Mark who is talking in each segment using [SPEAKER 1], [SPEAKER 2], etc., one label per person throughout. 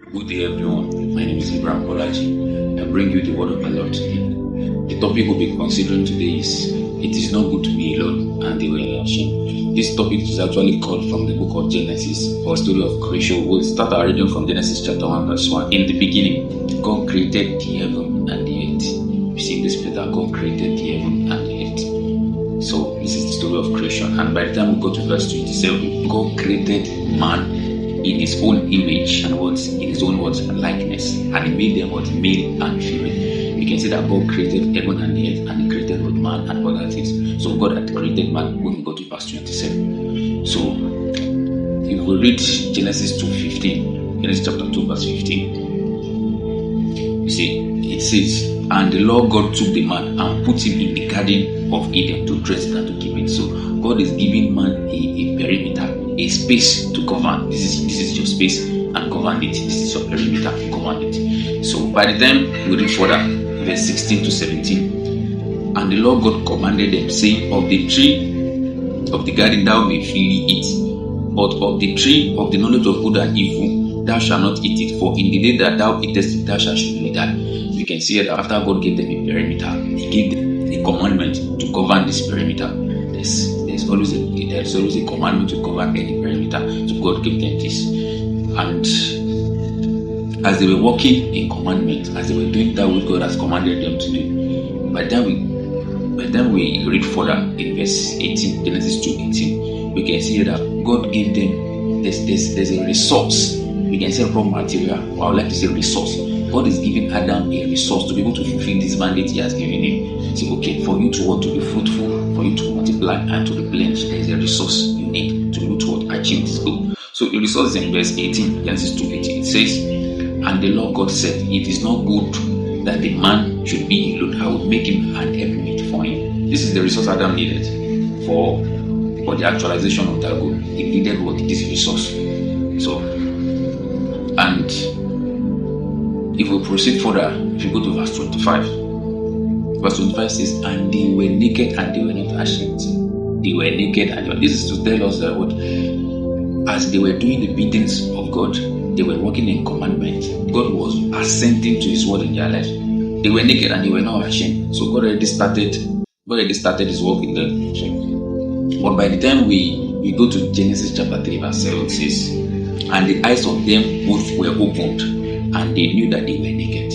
[SPEAKER 1] Good day, everyone. My name is Abraham Bolaji. I bring you the word of the Lord today. The topic we'll be considering today is "It is not good to be alone, and they were ashamed." This topic is actually called from the book of Genesis, or story of creation. We'll start our reading from Genesis chapter 1, verse 1. In the beginning, God created the heaven and the earth. You see this place that God created the heaven and the earth. So this is the story of creation. And by the time we go to verse 27, God created man in his own image and in his own likeness, and he made them male and female. You can see that God created heaven and the earth, and he created man and other things. So God had created man when we go to verse 27. So if we read Genesis 2:15, Genesis chapter 2 verse 15, you see it says, "And the Lord God took the man and put him in the garden of Eden to dress it and to keep it." So God is giving man a perimeter, a space to govern. This is your space, and govern it. This is your perimeter, govern it. So by the time we read further, verse 16 to 17, "And the Lord God commanded them, saying, Of the tree of the garden thou may freely eat, but of the tree of the knowledge of good and evil thou shalt not eat it, for in the day that thou eatest it thou shalt surely die." You can see that after God gave them a perimeter, he gave them a commandment to govern this perimeter. There's always a commandment to govern any perimeter. So God gave them this. And as they were walking in commandment, as they were doing that which God has commanded them to do, by the time we read further in verse 18, Genesis 2:18, we can see that God gave them there's a resource. We can say raw material, or I would like to say resource. God is giving Adam a resource to be able to fulfill this mandate he has given him. Say, okay, for you to want to be fruitful, for you to multiply and to replenish, there is a resource you need to be able to achieve this goal. So the resource is in verse 18, Genesis 2:18. It says, "And the Lord God said, It is not good that the man should be alone. I will make him an helpmate for him." This is the resource Adam needed for the actualization of that goal. He needed this resource. So, and if we proceed further, if you go to verse 25, verse 25 says, "And they were naked and they were not ashamed." They were naked and this is to tell us that as they were doing the biddings of God, they were walking in commandment. God was assenting to his word in their life. They were naked and they were not ashamed. So God already started his work in them. But by the time we go to Genesis chapter 3 verse 7, it says, "And the eyes of them both were opened, and they knew that they were naked."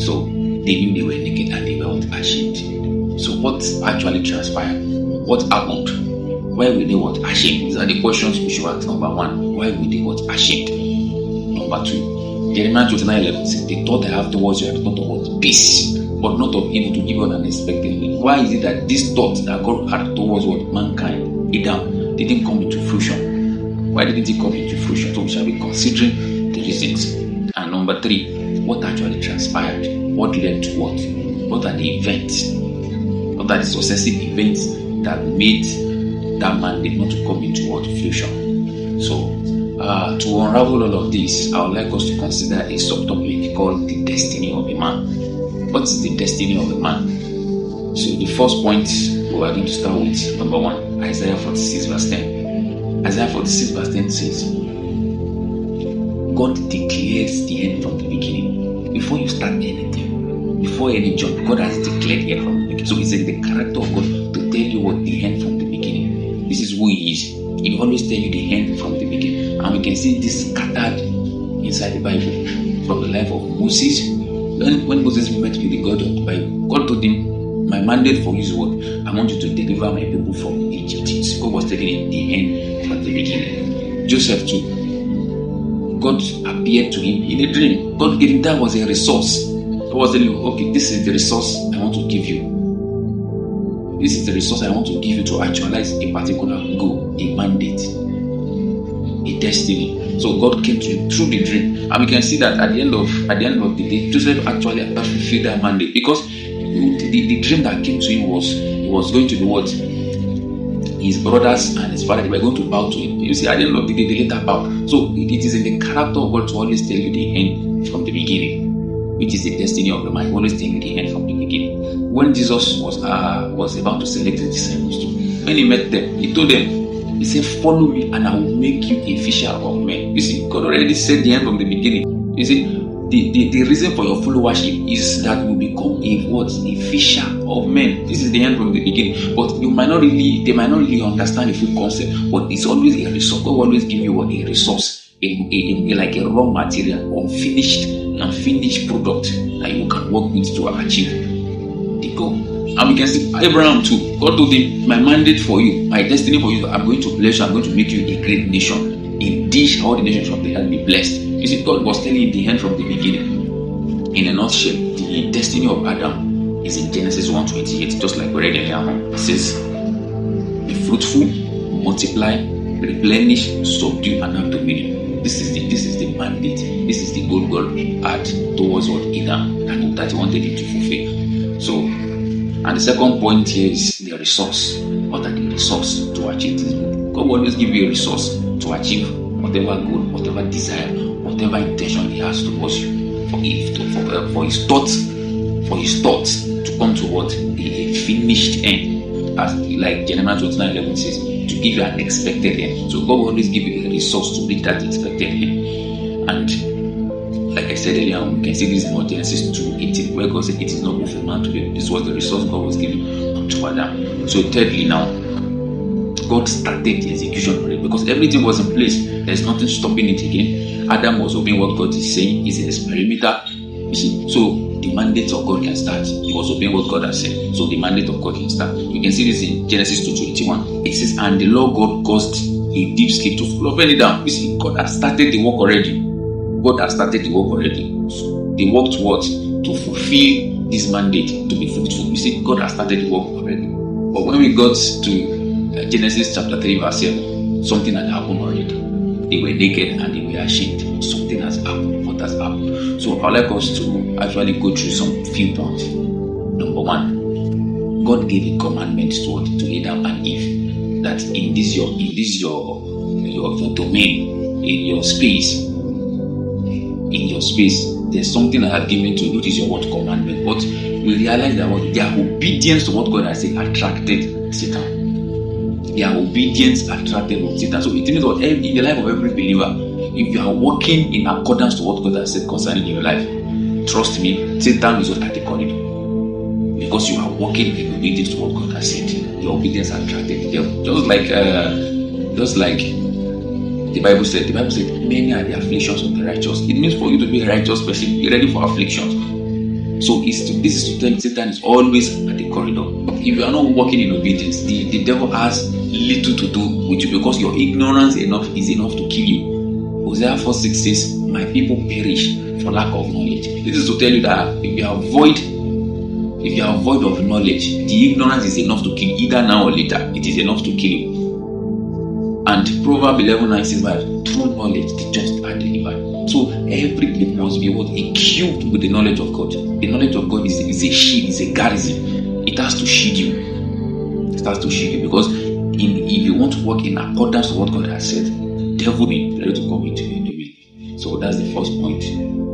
[SPEAKER 1] So they knew they were naked and they weren't ashamed. So what actually transpired? What happened? Why were they not ashamed? These are the questions we should ask. Number one, why were they not ashamed? Number two, Jeremiah 29:11 says, "The thought I have towards you are the thought of peace, but not of evil, to give you an unexpected end." Why is it that this thought that God had towards mankind, Adam, didn't come into fruition? Why didn't it come into fruition? So we shall be considering the reasons. And number three, what actually transpired? What led to what? What are the events? What are the successive events that made that mandate not to come into fruition? So, to unravel all of this, I would like us to consider a subtopic called the destiny of a man. What is the destiny of a man? So, the first point we are going to start with, number one, Isaiah 46 verse 10. Isaiah 46 verse 10 says, "God declares the end from the beginning." Before you start anything, before any job, God has declared the end from the beginning. So it's in the character of God to tell you what the end from the beginning. This is who He is. He will always tell you the end from the beginning. And we can see this scattered inside the Bible. From the life of Moses. When Moses met with the God of the Bible, God told him, "My mandate for you is what? I want you to deliver my people from Egypt." God was telling him the end from the beginning. Joseph too. God appeared to him in a dream. God gave him, that was a resource. God was telling him, okay, this is the resource I want to give you. This is the resource I want to give you to actualize a particular goal, a mandate, a destiny. So God came to him through the dream. And we can see that at the end of the day, Joseph actually had fulfilled that mandate, because the dream that came to him was going to be what? His brothers and his father, they were going to bow to him. You see, at the end of the day, they later bow. So it is in the character of God to always tell you the end from the beginning, which is the destiny of the man. He always tell you the end from the beginning. When Jesus was about to select his disciples, when he met them, he told them, he said, "Follow me and I will make you a fisher of men." You see, God already said the end from the beginning. You see, the reason for your followership is that you become a fisher of men. This is the end from the beginning. But they might not really understand the full concept. But it's always a resource. God will always give you a resource, like a raw material, unfinished product that you can work with to achieve the goal. And we can see Abraham too. God told him, my mandate for you, my destiny for you, I'm going to bless you, I'm going to make you a great nation. In this, all the nations of the earth be blessed. You see, God was telling him the end from the beginning. In a nutshell, the destiny of Adam is in Genesis 1:28, just like we read earlier. It says, be fruitful, multiply, replenish, subdue, and have dominion. This is the mandate. This is the goal God had towards what Adam that he wanted him to fulfill. So, and the second point here is the resource. What are the resources to achieve this goal? God will always give you a resource to achieve whatever goal, whatever desire, whatever intention he has towards you, for his thoughts to come toward a finished end, as like Jeremiah 29:11 says, to give you an expected end. So God will always give you a resource to reach that expected end. And like I said earlier, we can see this in Genesis 2:18, where God said, it is not good for man to live. This was the resource God was giving unto Adam. So thirdly, now God started the execution already, because everything was in place. There's nothing stopping it again. Adam was obeying what God is saying. He's a perimeter. You see, so the mandate of God can start. He was obeying what God has said. So the mandate of God can start. You can see this in Genesis 2:21. It says, and the Lord God caused a deep sleep to fall upon it down. You see, God has started the work already. God has started the work already. The work to what? To fulfill this mandate, to be fruitful. You see, God has started the work already. But when we got to Genesis chapter 3 verse 7, something had happened already. They were naked and they were ashamed. Something has happened. What has happened? So I'd like us to actually go through some few points. Number one, God gave a commandment to Adam and Eve that in this your domain, in your space, there's something I have given to you, which is your word commandment. But we realize that their obedience to what God has said attracted Satan. Their obedience attracted Satan. So it means that in the life of every believer, if you are walking in accordance to what God has said concerning your life, trust me, Satan is not at the corridor. Because you are walking in obedience to what God has said, your obedience attracted the devil. Just like the Bible said, many are the afflictions of the righteous. It means for you to be a righteous person, be ready for afflictions. So this is to tell you Satan is always at the corridor. If you are not walking in obedience, the devil has little to do with you, because your ignorance is enough to kill you. Hosea 4:6 says, my people perish for lack of knowledge. This is to tell you that if you are void of knowledge, the ignorance is enough to kill you. Either now or later, it is enough to kill you. And Proverbs 11:9 says, by true knowledge the just are delivered. So every believer must be equipped with the knowledge of God. The knowledge of God is a shield, is a garrison. It has to shield you. It has to shield you, because if you want to walk in accordance to what God has said, the devil will be ready to come into your domain. So that's the first point.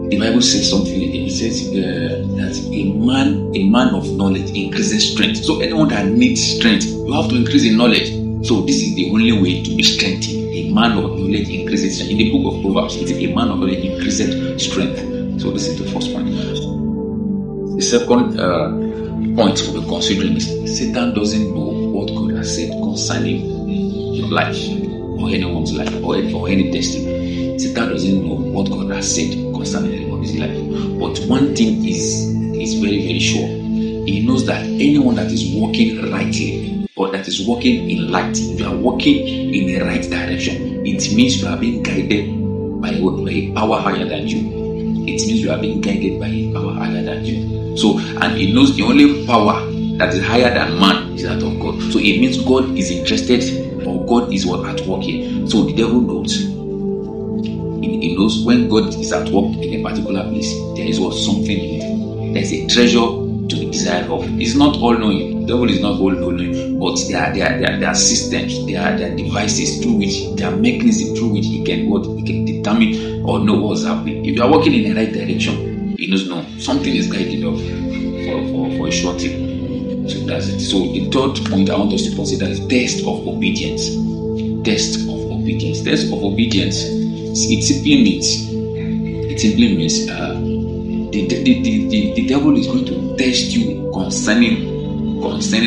[SPEAKER 1] The Bible says something again. It says that a man of knowledge increases strength. So anyone that needs strength, you have to increase in knowledge. So this is the only way to be strengthened. A man of knowledge increases strength. In the book of Proverbs, it is a man of knowledge increases strength. So this is the first point. The second point we'll be considering is Satan doesn't know what God has said concerning your life, or anyone's life, or any destiny. Satan doesn't know what God has said concerning anybody's life. But one thing is very, very sure. He knows that anyone that is walking rightly, or that is walking in light, if you are walking in the right direction, it means you are being guided by a power higher than you. It means you are being guided by a power higher than you. So, and he knows the only power that is higher than man is that of God. So it means God is interested, or God is at work here. So the devil knows. He knows when God is at work in a particular place, there is something in it. There is a treasure to be desired of. It's not all knowing. The devil is not all knowing, but there are systems, there are devices through which, there are mechanisms through which he can determine or know what's happening. If you are walking in the right direction, he knows something is guiding you for a short time. So that's it. So the third point I want us to consider is test of obedience. Test of obedience. Test of obedience. It simply it simply means the devil is going to test you concerning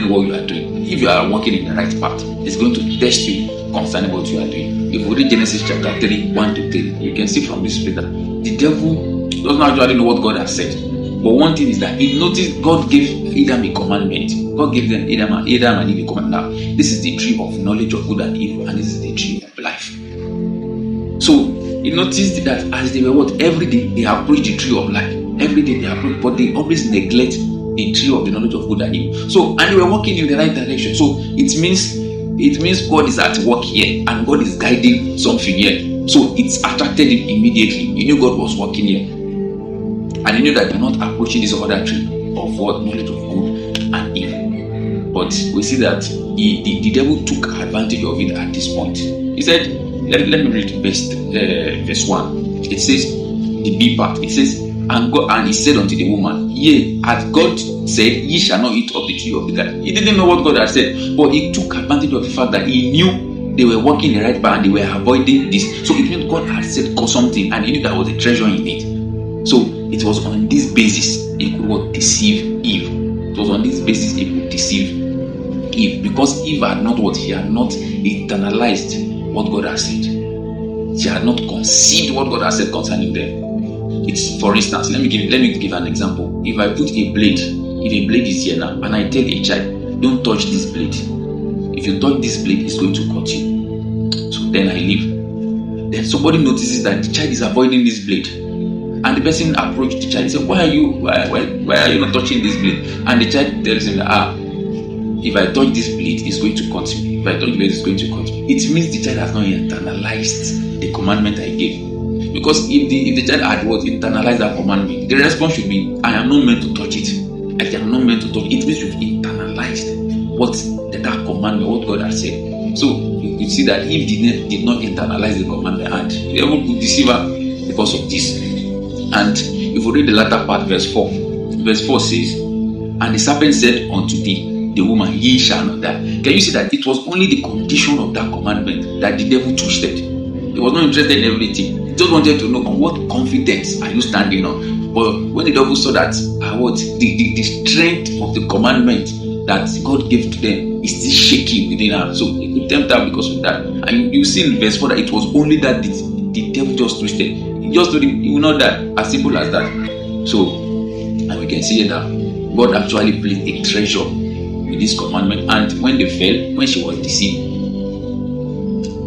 [SPEAKER 1] what you are doing. If you are walking in the right path, it's going to test you concerning what you are doing. If we read Genesis chapter 3, 1 to 3, you can see from this scripture, the devil doesn't actually know what God has said. But one thing is that he noticed God gave Adam a commandment. God gave them Adam and Eve a commandment. Now, this is the tree of knowledge of good and evil, and this is the tree of life. So he noticed that as they were every day they approach the tree of life. Every day they approach, but they always neglect the tree of the knowledge of good and evil. So, and they were walking in the right direction. So it means God is at work here, and God is guiding something here. So it's attracted him immediately. He knew God was working here, and he knew that they're not approaching this other tree of what knowledge of good and evil. But we see that the devil took advantage of it at this point. He said, let me read verse 1. It says, the B part, it says, and he said unto the woman, yea, as God said, ye shall not eat of the tree of the garden. He didn't know what God had said, but he took advantage of the fact that he knew they were walking the right path and they were avoiding this. So it means God had said something, and he knew there was a treasure in it. So it was on this basis he could deceive Eve. It was on this basis he could deceive Eve, because Eve had not what? She had not internalized what God has said. She had not conceived what God has said concerning them. It's, for instance, let me give an example. If I put a blade, if a blade is here now, and I tell a child, don't touch this blade. If you touch this blade, it's going to cut you. So then I leave. Then somebody notices that the child is avoiding this blade, and the person approached the child and said, why are you not touching this blade? And the child tells him that if I touch this blade, it's going to cut me. If I touch the blade, it's going to cut me. It means the child has not internalized the commandment I gave. Because if the child had internalized that commandment, the response should be, I am not meant to touch it. I am not meant to touch it. It means you've internalized what that commandment, what God has said. So you could see that if did not internalize the commandment, and the devil could deceive her because of this. And if we read the latter part, verse 4 says, and the serpent said unto the woman, ye shall not die. Can you see that it was only the condition of that commandment that the devil twisted? He was not interested in everything. He just wanted to know on what confidence are you standing on. But when the devil saw that the strength of the commandment that God gave to them is still shaking within her, so he could tempt her because of that. And you see in verse 4 that it was only that the devil just twisted. He just told him he will not die, as simple as that. So, and we can see here that God actually placed a treasure with this commandment. And when they fell, when she was deceived,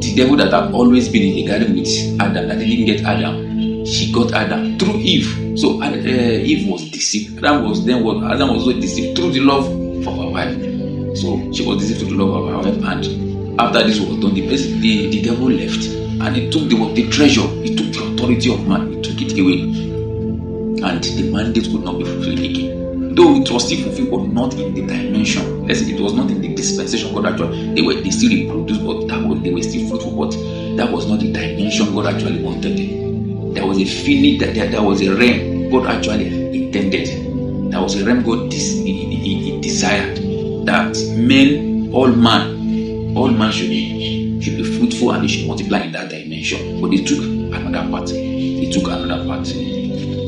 [SPEAKER 1] the devil that had always been in the garden with Adam, that didn't get Adam, she got Adam through Eve. So Eve was deceived. Adam was also deceived through the love of her wife. So she was deceived through the love of her wife. And after this was done, the devil left, and he took the treasure, he took the authority of man, he took it away, and the mandate could not be fulfilled again. Though it was still fulfilled, but not in the dimension. Let's say it was not in the dispensation God actually. They still reproduced, but they were still fruitful, but that was not the dimension God actually wanted them. There was a feeling that there was a realm God actually intended. There was a realm God he desired that all man should be fruitful, and they should multiply in that dimension. But they took another part.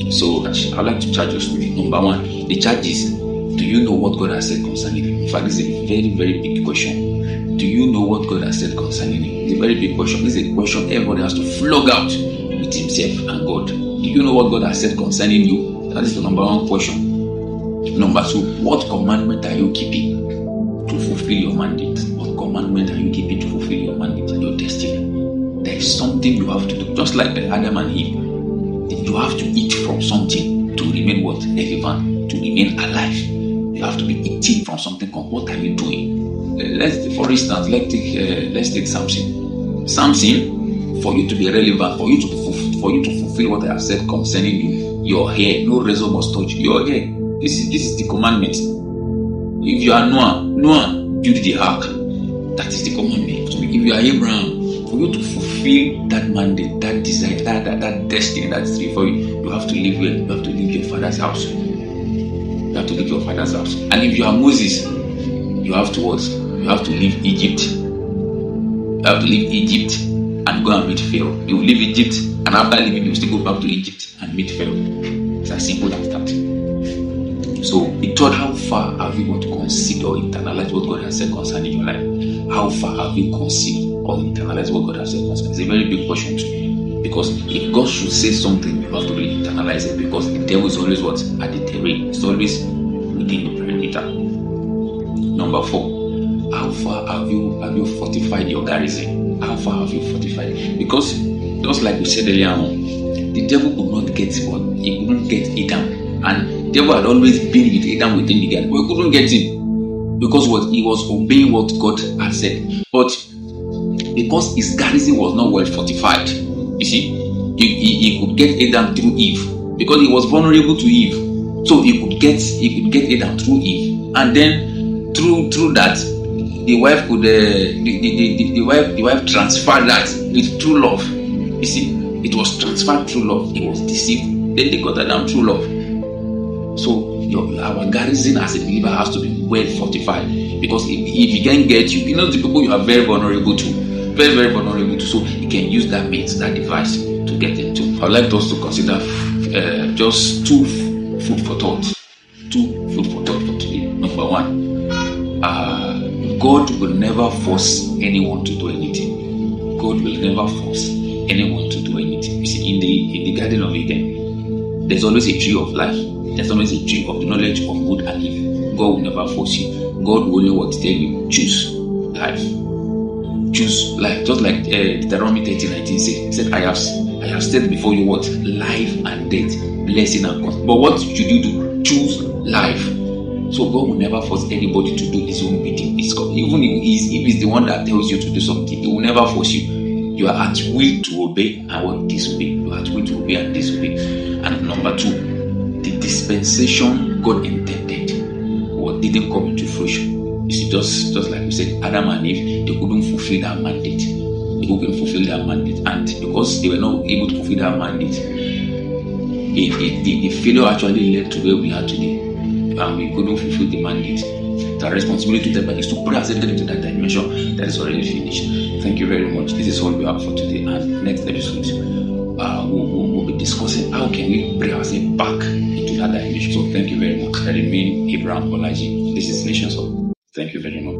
[SPEAKER 1] So I'd like to charge us with number one. The charge is, do you know what God has said concerning him? In fact, this is a very, very big question. Do you know what God has said concerning him? It's a very big question. This is a question everybody has to flog out with himself and God. Do you know what God has said concerning you? That is the number one question. Number two, what commandment are you keeping to fulfill your mandate? What commandment are you keeping to fulfill your mandate and your destiny? There is something you have to do. Just like Adam and Eve, you have to eat from something to remain relevant, to remain alive. You have to be eating from something. What are you doing? For instance, let's take Samson. Samson, for you to be relevant, for you to fulfill what I have said concerning you, your hair, no razor must touch your hair. This is the commandment. If you are Noah build the ark. That is the commandment. If you are Abraham, for you to fulfill that mandate, that desire, that destiny that is before you, you have to live well. You have to leave your father's house. You have to leave your father's house. And if you are Moses, you have to what? You have to leave Egypt. You have to leave Egypt and go and meet Pharaoh. You will leave Egypt And after leaving, they will still go back to Egypt and meet Pharaoh. It's as simple as that. So the third, how far have you got to consider or internalize what God has said concerning your life? How far have you considered or internalized what God has said concerning? It's a very big question too. Because if God should say something, you have to really internalize it, because the devil is always what? At the terrain. It's always within the perimeter. Number 4, how far have you fortified your garrison? How far have you fortified? Because just like we said earlier on, the devil could not get what? He couldn't get Adam. And the devil had always been with Adam within the garden, but he couldn't get him. Because what? He was obeying what God had said. But because his garrison was not well fortified, you see, he could get Adam through Eve, because he was vulnerable to Eve. So he could get Adam through Eve, and then through that, the wife could the wife transferred that with true love. You see, it was transferred through love. He was deceived. Then they got Adam through love. So our garrison as a believer has to be well fortified, because if he can get you, the people you are very vulnerable to. Very, very vulnerable to, so you can use that means, that device, to get into. I'd like us to consider just 2 food for thought. 2 food for thought for today. Number 1, God will never force anyone to do anything. God will never force anyone to do anything. You see, in the Garden of Eden, there's always a tree of life. There's always a tree of the knowledge of good and evil. God will never force you. God will only want to tell you, choose life. Choose life, just like Deuteronomy 30:19 says. He said, I have said before you what? Life and death, blessing and curse. But what should you do? Choose life. So God will never force anybody to do his own bidding. Even if he's the one that tells you to do something, he will never force you. You are at will to obey and what? Disobey. You are at will to obey and disobey. And number 2, the dispensation God intended what didn't come into fruition. You see, just like we said, Adam and Eve, they couldn't fulfill that mandate. They couldn't fulfill that mandate. And because they were not able to fulfill that mandate, the failure actually led to where we are today. And we couldn't fulfill the mandate. The responsibility to them is to put ourselves into that dimension that is already finished. Thank you very much. This is all we have for today. And next episode, we'll be discussing how can we bring ourselves back into that dimension. So thank you very much. I remain Abraham Bolaji. This is Nations Hub. Thank you very much.